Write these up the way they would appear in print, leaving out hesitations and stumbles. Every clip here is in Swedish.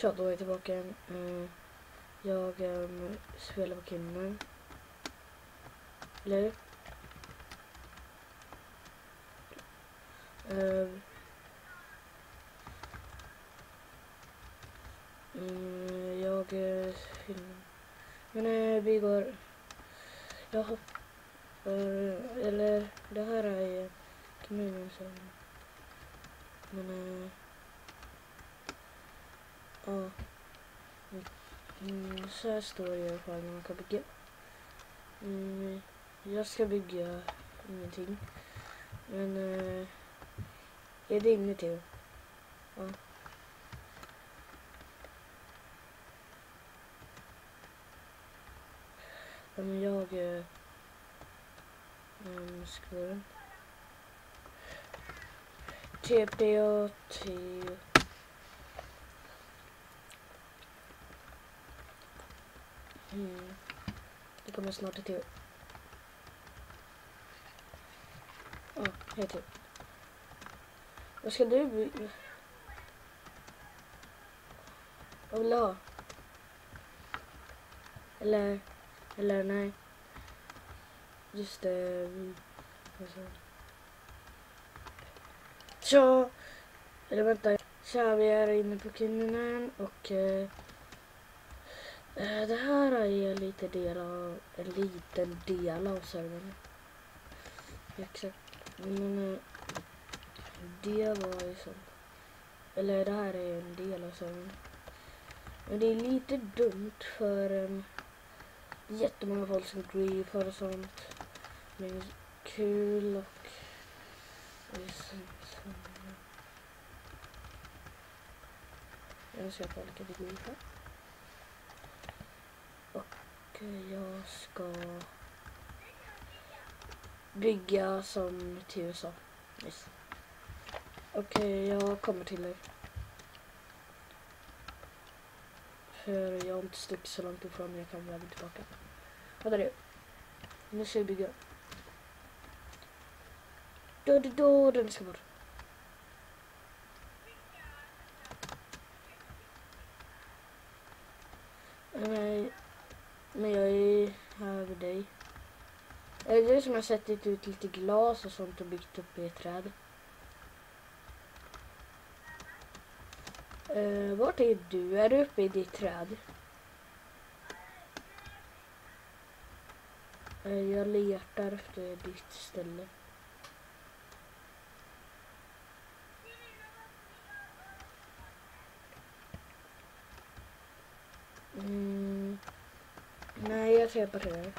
Så då är jag tillbaka igen. Jag spelar på Kimmer. Eller? Men vi går... Jag hoppar... Eller det här är kommunen som... Men... Ja. Så här står det i alla fall när man kan bygga. Jag ska bygga ingenting. Men är det ingenting? Ja. Men jag ska TP och T. Det kommer snart till. Ja, hej till. Vad ska du bygga? Vad vill du ha? Eller nej. Just det. Alltså. Så. Eller vänta. Så vi är inne på Kinnunen och det här är lite en liten del av servern. Exakt. Men det var ju så. Eller det här är en del av servern. Men det är lite dumt för jättemånga folk som griefar och sånt. Men det är kul och jag ska få lite griefar. Och jag ska bygga som till USA. Yes. Okej, jag kommer till dig. För jag har inte stuckit så långt ifrån, jag kan väl tillbaka. Vad är det? Nu ska jag bygga. Då, den ska bort. Nej, men jag är här vid dig. Är det som har sett ut lite glas och sånt och byggt upp i ett träd? Vart är du? Är du uppe i ditt träd? Jag letar efter ditt ställe. Nej, jag ser på det.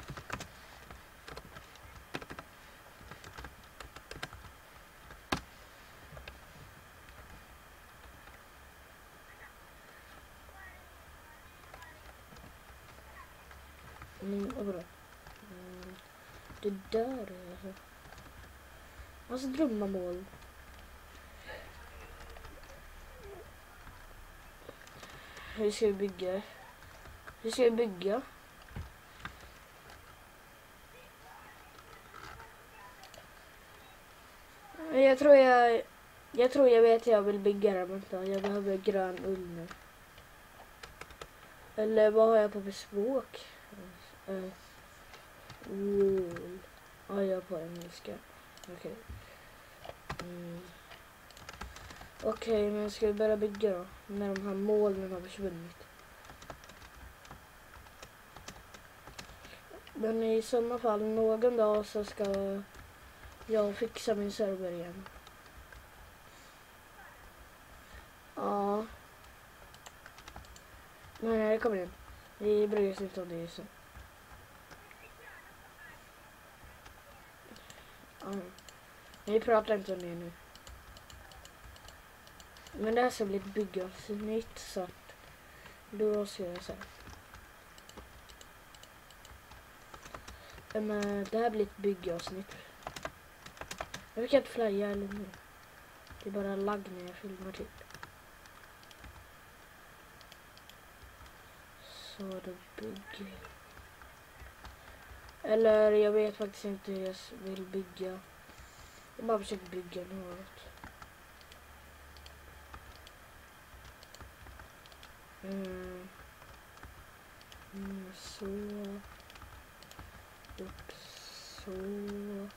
Det där är alltså drömmamål. Hur ska vi bygga? Jag tror jag vet hur jag vill bygga det. Vänta, jag behöver grön ull nu. Eller vad har jag på för språk? Wool. Ja, jag är på engelska. Okej. Okej, men ska vi börja bygga då? När de här molnen har försvunnit. Men i sådana fall, någon dag så ska jag fixa min server igen. Ja. Nej, kom igen. Vi bryr oss inte om det så. Vi pratar inte om det nu. Men det här ska bli ett byggavsnitt så att då ska jag säga. Men det här blir ett byggavsnitt. Jag kan inte flya eller nu. Det är bara lagg när jag filmar typ. Så då bygger. Eller jag vet faktiskt inte hur jag vill bygga. Jag bara försöker bygga något. Så. Och så.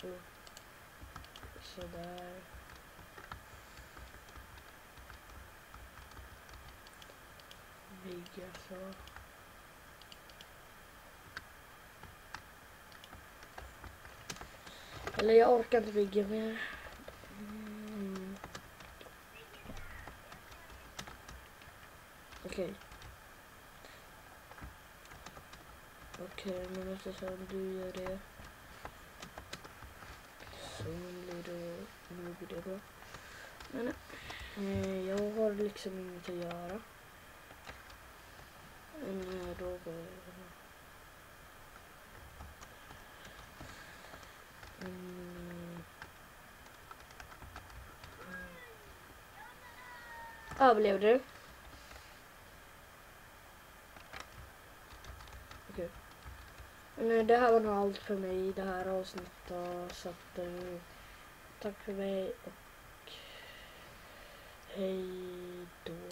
Och sådär. Bygga så. Eller jag orkar inte bygga mer. Okej. Okej, men eftersom du gör det så blir det bra. Men jag har liksom inget att göra. Men då börjar jag. Överlevde du? Okej. Men det här var nog allt för mig i det här avsnittet. Så att, tack för mig och hej då.